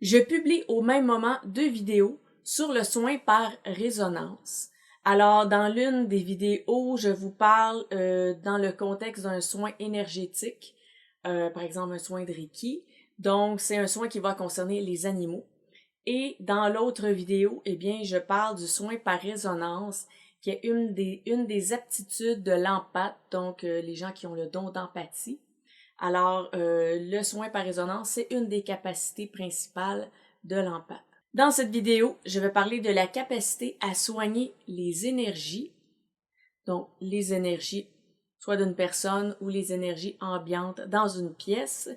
Je publie au même moment 2 vidéos sur le soin par résonance. Alors, dans l'une des vidéos, je vous parle dans le contexte d'un soin énergétique, par exemple un soin de Reiki. Donc, c'est un soin qui va concerner les animaux. Et dans l'autre vidéo, eh bien, je parle du soin par résonance, qui est une des aptitudes de l'empathe, donc les gens qui ont le don d'empathie. Alors, le soin par résonance, c'est une des capacités principales de l'empathe. Dans cette vidéo, je vais parler de la capacité à soigner les énergies, donc les énergies soit d'une personne ou les énergies ambiantes dans une pièce,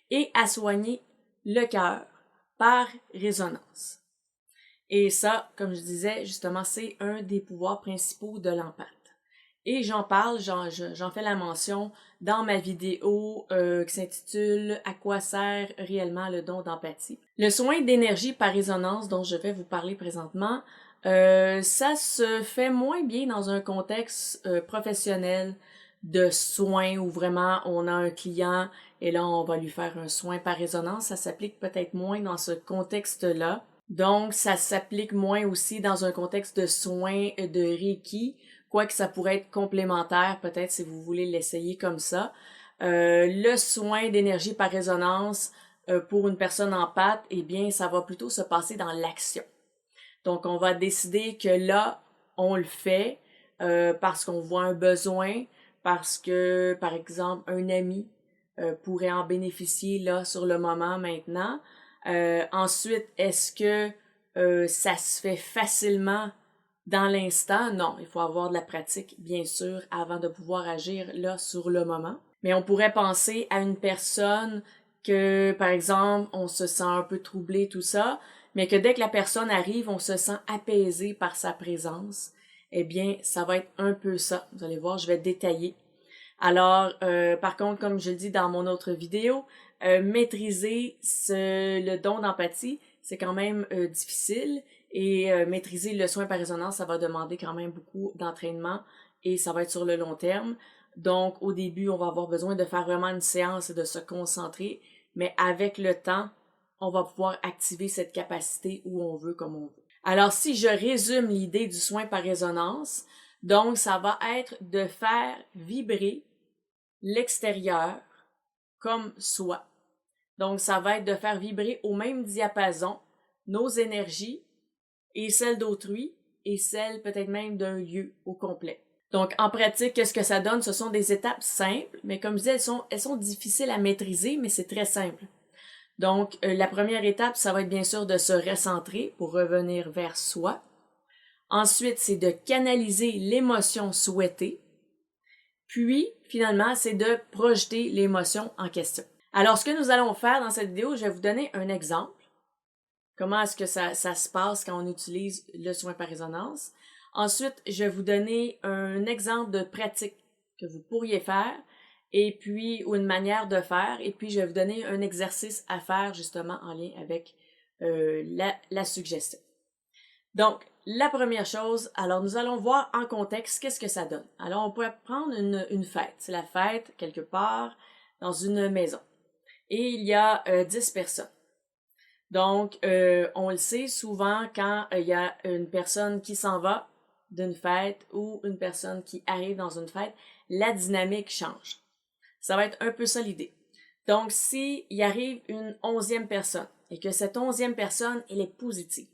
et à soigner le cœur par résonance. Et ça, comme je disais, justement, c'est un des pouvoirs principaux de l'empathe. Et j'en parle, j'en fais la mention dans ma vidéo qui s'intitule « À quoi sert réellement le don d'empathie ». Le soin d'énergie par résonance dont je vais vous parler présentement, ça se fait moins bien dans un contexte professionnel de soins où vraiment on a un client et là on va lui faire un soin par résonance. Ça s'applique peut-être moins dans ce contexte-là. Donc, ça s'applique moins aussi dans un contexte de soins de Reiki, quoique ça pourrait être complémentaire, peut-être si vous voulez l'essayer comme ça. Le soin d'énergie par résonance pour une personne empathe, eh bien, ça va plutôt se passer dans l'action. Donc, on va décider que là, on le fait parce qu'on voit un besoin, parce que, par exemple, un ami pourrait en bénéficier là sur le moment maintenant. Ensuite, est-ce que ça se fait facilement dans l'instant? Non, il faut avoir de la pratique, bien sûr, avant de pouvoir agir là sur le moment. Mais on pourrait penser à une personne que, par exemple, on se sent un peu troublé, tout ça, mais que dès que la personne arrive, on se sent apaisé par sa présence. Eh bien, ça va être un peu ça. Vous allez voir, je vais détailler. Alors, par contre, comme je le dis dans mon autre vidéo, maîtriser le don d'empathie, c'est quand même difficile et maîtriser le soin par résonance, ça va demander quand même beaucoup d'entraînement et ça va être sur le long terme. Donc, au début, on va avoir besoin de faire vraiment une séance et de se concentrer, mais avec le temps, on va pouvoir activer cette capacité où on veut, comme on veut. Alors, si je résume l'idée du soin par résonance, donc ça va être de faire vibrer l'extérieur comme soi. Donc, ça va être de faire vibrer au même diapason nos énergies et celles d'autrui et celles peut-être même d'un lieu au complet. Donc, en pratique, qu'est-ce que ça donne? Ce sont des étapes simples, mais comme je disais, elles sont difficiles à maîtriser, mais c'est très simple. Donc, la première étape, ça va être bien sûr de se recentrer pour revenir vers soi. Ensuite, c'est de canaliser l'émotion souhaitée. Puis, finalement, c'est de projeter l'émotion en question. Alors, ce que nous allons faire dans cette vidéo, je vais vous donner un exemple. Comment est-ce que ça se passe quand on utilise le soin par résonance. Ensuite, je vais vous donner un exemple de pratique que vous pourriez faire et puis, ou une manière de faire. Et puis, je vais vous donner un exercice à faire justement en lien avec la suggestion. Donc, la première chose, alors nous allons voir en contexte qu'est-ce que ça donne. Alors, on pourrait prendre une fête. C'est la fête quelque part dans une maison. Et il y a 10 personnes. Donc, on le sait souvent quand il y a une personne qui s'en va d'une fête ou une personne qui arrive dans une fête, la dynamique change. Ça va être un peu ça l'idée. Donc, s'il arrive une 11e personne et que cette 11e personne, elle est positive,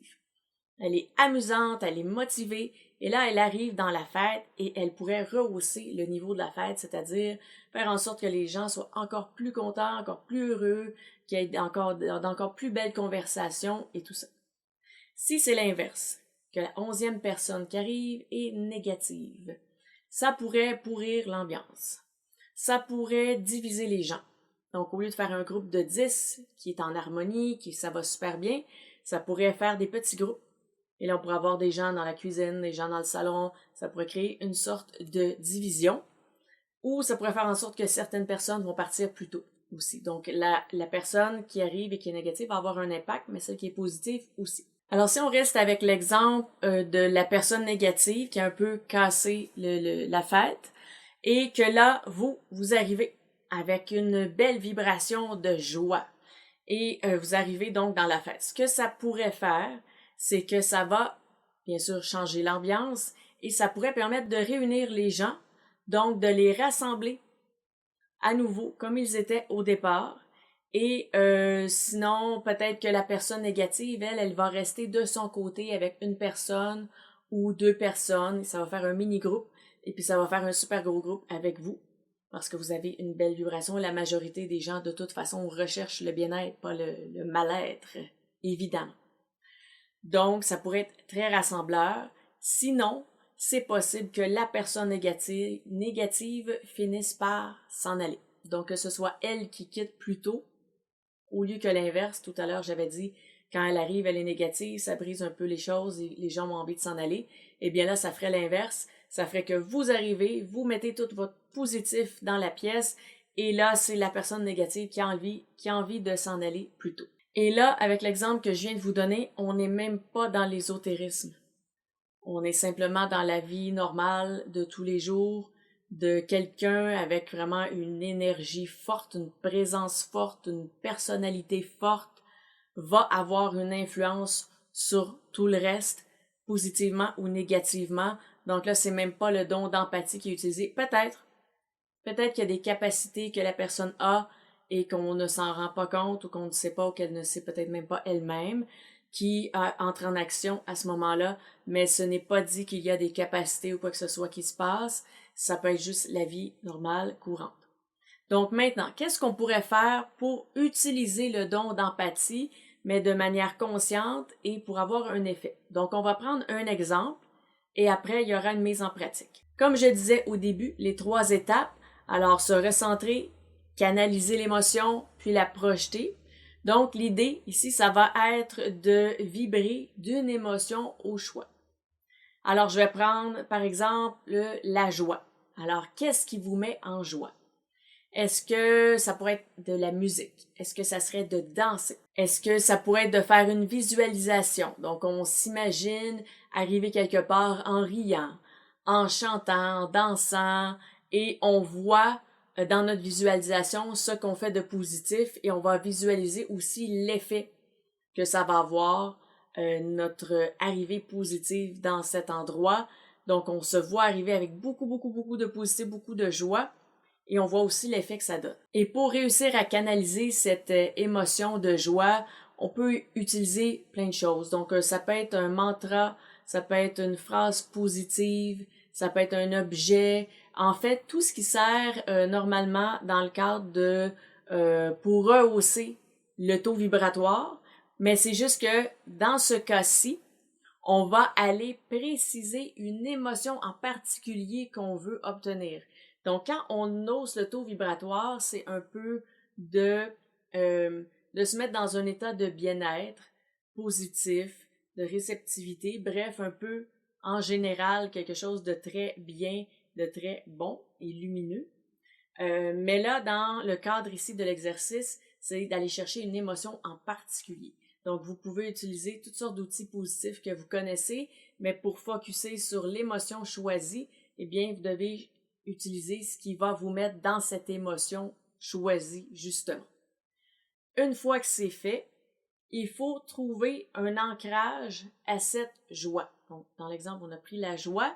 elle est amusante, elle est motivée, et là, elle arrive dans la fête et elle pourrait rehausser le niveau de la fête, c'est-à-dire faire en sorte que les gens soient encore plus contents, encore plus heureux, qu'il y ait d'encore plus belles conversations et tout ça. Si c'est l'inverse, que la 11e personne qui arrive est négative, ça pourrait pourrir l'ambiance. Ça pourrait diviser les gens. Donc, au lieu de faire un groupe de 10 qui est en harmonie, ça va super bien, ça pourrait faire des petits groupes. Et là, on pourrait avoir des gens dans la cuisine, des gens dans le salon. Ça pourrait créer une sorte de division. Ou ça pourrait faire en sorte que certaines personnes vont partir plus tôt aussi. Donc, la personne qui arrive et qui est négative va avoir un impact, mais celle qui est positive aussi. Alors, si on reste avec l'exemple de la personne négative qui a un peu cassé la fête, et que là, vous arrivez avec une belle vibration de joie. et vous arrivez donc dans la fête. Ce que ça pourrait faire, c'est que ça va, bien sûr, changer l'ambiance et ça pourrait permettre de réunir les gens, donc de les rassembler à nouveau comme ils étaient au départ. Et sinon, peut-être que la personne négative, elle va rester de son côté avec une personne ou deux personnes. Ça va faire un mini-groupe et puis ça va faire un super gros groupe avec vous parce que vous avez une belle vibration. La majorité des gens, de toute façon, recherchent le bien-être, pas le mal-être, évidemment. Donc, ça pourrait être très rassembleur. Sinon, c'est possible que la personne négative finisse par s'en aller. Donc, que ce soit elle qui quitte plus tôt, au lieu que l'inverse. Tout à l'heure, j'avais dit, quand elle arrive, elle est négative, ça brise un peu les choses et les gens ont envie de s'en aller. Eh bien là, ça ferait l'inverse. Ça ferait que vous arrivez, vous mettez tout votre positif dans la pièce et là, c'est la personne négative qui a envie de s'en aller plus tôt. Et là, avec l'exemple que je viens de vous donner, on n'est même pas dans l'ésotérisme. On est simplement dans la vie normale de tous les jours, de quelqu'un avec vraiment une énergie forte, une présence forte, une personnalité forte, va avoir une influence sur tout le reste, positivement ou négativement. Donc là, c'est même pas le don d'empathie qui est utilisé. Peut-être qu'il y a des capacités que la personne a et qu'on ne s'en rend pas compte ou qu'on ne sait pas ou qu'elle ne sait peut-être même pas elle-même qui entre en action à ce moment-là, mais ce n'est pas dit qu'il y a des capacités ou quoi que ce soit qui se passe. Ça peut être juste la vie normale, courante. Donc maintenant, qu'est-ce qu'on pourrait faire pour utiliser le don d'empathie, mais de manière consciente et pour avoir un effet? Donc on va prendre un exemple et après il y aura une mise en pratique. Comme je disais au début, les 3 étapes, alors se recentrer, canaliser l'émotion, puis la projeter. Donc l'idée ici, ça va être de vibrer d'une émotion au choix. Alors je vais prendre par exemple la joie. Alors qu'est-ce qui vous met en joie? Est-ce que ça pourrait être de la musique? Est-ce que ça serait de danser? Est-ce que ça pourrait être de faire une visualisation? Donc, on s'imagine arriver quelque part en riant, en chantant, en dansant, et on voit dans notre visualisation ce qu'on fait de positif et on va visualiser aussi l'effet que ça va avoir, notre arrivée positive dans cet endroit. Donc, on se voit arriver avec beaucoup de positif, beaucoup de joie. Et on voit aussi l'effet que ça donne. Et pour réussir à canaliser cette émotion de joie, on peut utiliser plein de choses. Donc, ça peut être un mantra, ça peut être une phrase positive, ça peut être un objet. En fait, tout ce qui sert normalement dans le cadre de pour rehausser le taux vibratoire. Mais c'est juste que dans ce cas-ci, on va aller préciser une émotion en particulier qu'on veut obtenir. Donc, quand on hausse le taux vibratoire, c'est un peu de se mettre dans un état de bien-être positif, de réceptivité, bref, un peu en général quelque chose de très bien, de très bon et lumineux. Mais là, dans le cadre ici de l'exercice, c'est d'aller chercher une émotion en particulier. Donc, vous pouvez utiliser toutes sortes d'outils positifs que vous connaissez, mais pour focusser sur l'émotion choisie, eh bien, vous devez utiliser ce qui va vous mettre dans cette émotion choisie, justement. Une fois que c'est fait, il faut trouver un ancrage à cette joie. Donc, dans l'exemple, on a pris la joie.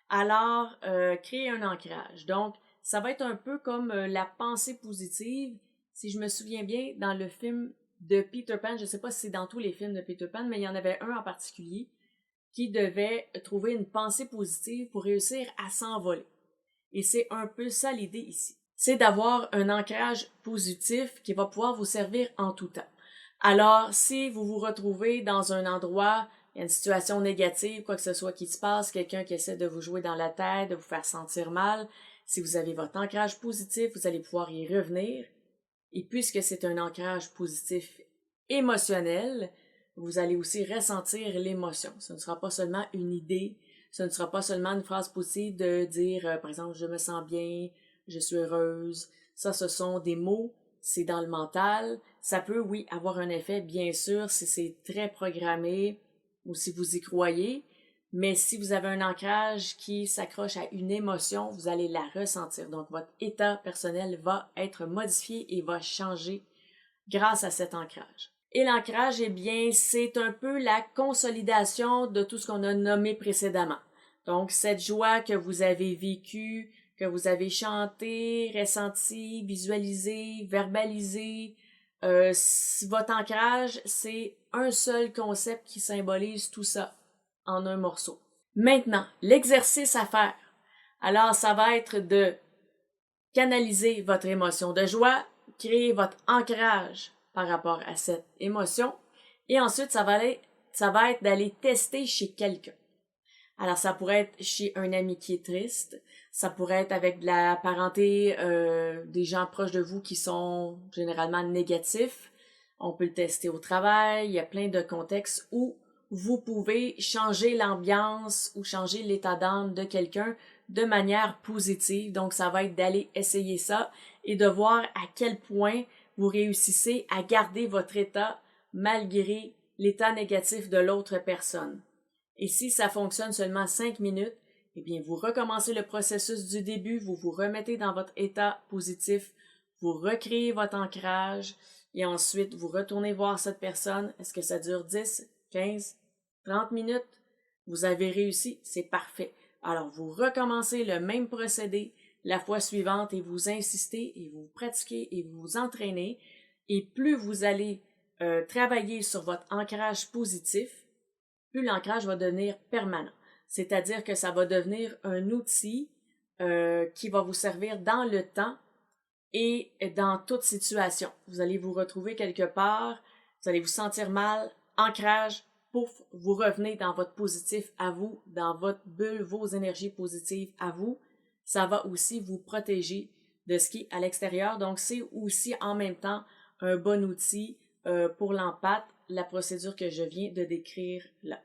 Alors, créer un ancrage. Donc, ça va être un peu comme la pensée positive. Si je me souviens bien, dans le film de Peter Pan, je ne sais pas si c'est dans tous les films de Peter Pan, mais il y en avait un en particulier qui devait trouver une pensée positive pour réussir à s'envoler. Et c'est un peu ça l'idée ici. C'est d'avoir un ancrage positif qui va pouvoir vous servir en tout temps. Alors, si vous vous retrouvez dans un endroit, il y a une situation négative, quoi que ce soit qui se passe, quelqu'un qui essaie de vous jouer dans la tête, de vous faire sentir mal, si vous avez votre ancrage positif, vous allez pouvoir y revenir. Et puisque c'est un ancrage positif émotionnel, vous allez aussi ressentir l'émotion. Ce ne sera pas seulement une idée, ce ne sera pas seulement une phrase positive de dire, par exemple, je me sens bien, je suis heureuse. Ça, ce sont des mots, c'est dans le mental. Ça peut, oui, avoir un effet, bien sûr, si c'est très programmé ou si vous y croyez, mais si vous avez un ancrage qui s'accroche à une émotion, vous allez la ressentir. Donc, votre état personnel va être modifié et va changer grâce à cet ancrage. Et l'ancrage, eh bien, c'est un peu la consolidation de tout ce qu'on a nommé précédemment. Donc, cette joie que vous avez vécue, que vous avez chanté, ressenti, visualisé, verbalisé, votre ancrage, c'est un seul concept qui symbolise tout ça en un morceau. Maintenant, l'exercice à faire. Alors, ça va être de canaliser votre émotion de joie, créer votre ancrage par rapport à cette émotion, et ensuite, ça va être d'aller tester chez quelqu'un. Alors, ça pourrait être chez un ami qui est triste, ça pourrait être avec de la parenté, des gens proches de vous qui sont généralement négatifs. On peut le tester au travail, il y a plein de contextes où vous pouvez changer l'ambiance ou changer l'état d'âme de quelqu'un de manière positive. Donc, ça va être d'aller essayer ça et de voir à quel point vous réussissez à garder votre état malgré l'état négatif de l'autre personne. Et si ça fonctionne seulement 5 minutes, eh bien, vous recommencez le processus du début, vous vous remettez dans votre état positif, vous recréez votre ancrage et ensuite vous retournez voir cette personne. Est-ce que ça dure 10, 15, 30 minutes? Vous avez réussi, c'est parfait. Alors, vous recommencez le même procédé la fois suivante et vous insistez et vous pratiquez et vous vous entraînez. Et plus vous allez travailler sur votre ancrage positif, plus l'ancrage va devenir permanent. C'est-à-dire que ça va devenir un outil qui va vous servir dans le temps et dans toute situation. Vous allez vous retrouver quelque part, vous allez vous sentir mal, ancrage, pouf, vous revenez dans votre positif à vous, dans votre bulle, vos énergies positives à vous. Ça va aussi vous protéger de ce qui est à l'extérieur. Donc, c'est aussi en même temps un bon outil pour l'empathe, la procédure que je viens de décrire là.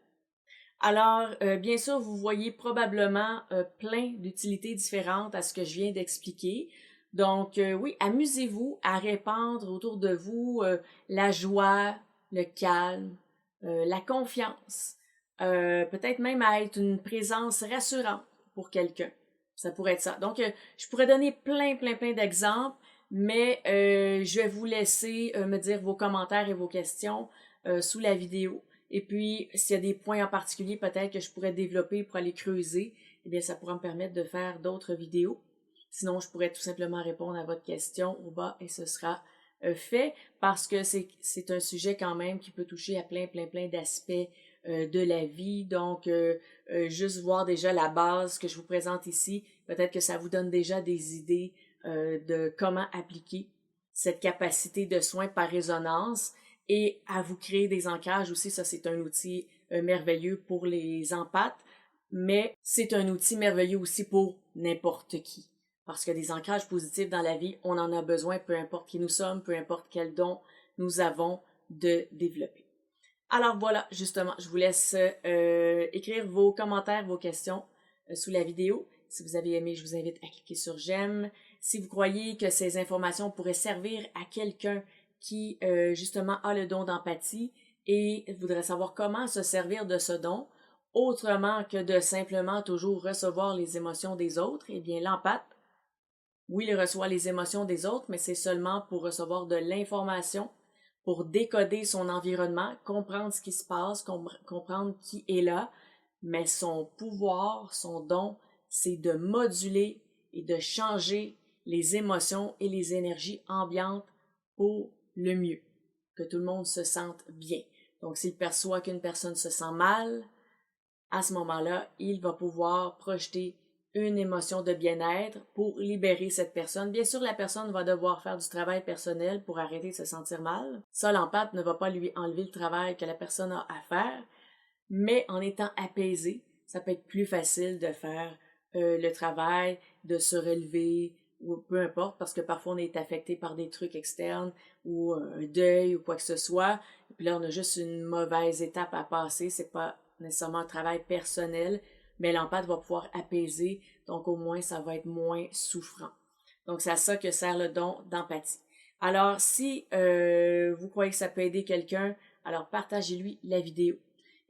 Alors, bien sûr, vous voyez probablement plein d'utilités différentes à ce que je viens d'expliquer. Donc, oui, amusez-vous à répandre autour de vous la joie, le calme, la confiance, peut-être même à être une présence rassurante pour quelqu'un. Ça pourrait être ça. Donc, je pourrais donner plein d'exemples, mais je vais vous laisser me dire vos commentaires et vos questions sous la vidéo. Et puis, s'il y a des points en particulier, peut-être que je pourrais développer pour aller creuser, eh bien, ça pourra me permettre de faire d'autres vidéos. Sinon, je pourrais tout simplement répondre à votre question au bas et ce sera fait parce que c'est un sujet quand même qui peut toucher à plein d'aspects de la vie. Donc, juste voir déjà la base que je vous présente ici, peut-être que ça vous donne déjà des idées de comment appliquer cette capacité de soins par résonance et à vous créer des ancrages aussi. Ça, c'est un outil merveilleux pour les empathes, mais c'est un outil merveilleux aussi pour n'importe qui. Parce que des ancrages positifs dans la vie, on en a besoin, peu importe qui nous sommes, peu importe quel don nous avons de développer. Alors voilà, justement, je vous laisse écrire vos commentaires, vos questions sous la vidéo. Si vous avez aimé, je vous invite à cliquer sur j'aime. Si vous croyez que ces informations pourraient servir à quelqu'un qui, justement, a le don d'empathie et voudrait savoir comment se servir de ce don, autrement que de simplement toujours recevoir les émotions des autres, eh bien, l'empathe, oui, il reçoit les émotions des autres, mais c'est seulement pour recevoir de l'information, pour décoder son environnement, comprendre ce qui se passe, comprendre qui est là, mais son pouvoir, son don, c'est de moduler et de changer les émotions et les énergies ambiantes pour le mieux, que tout le monde se sente bien. Donc, s'il perçoit qu'une personne se sent mal, à ce moment-là, il va pouvoir projeter une émotion de bien-être pour libérer cette personne. Bien sûr, la personne va devoir faire du travail personnel pour arrêter de se sentir mal. Ça, l'empathe ne va pas lui enlever le travail que la personne a à faire, mais en étant apaisé, ça peut être plus facile de faire le travail, de se relever, ou peu importe, parce que parfois on est affecté par des trucs externes ou un deuil ou quoi que ce soit. Et puis là, on a juste une mauvaise étape à passer. C'est pas nécessairement un travail personnel, mais l'empathe va pouvoir apaiser, donc au moins ça va être moins souffrant. Donc c'est à ça que sert le don d'empathie. Alors si vous croyez que ça peut aider quelqu'un, alors partagez-lui la vidéo.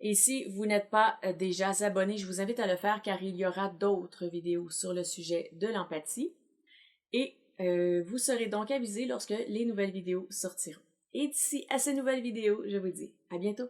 Et si vous n'êtes pas déjà abonné, je vous invite à le faire car il y aura d'autres vidéos sur le sujet de l'empathie. Et vous serez donc avisé lorsque les nouvelles vidéos sortiront. Et d'ici à cette nouvelle vidéo, je vous dis à bientôt!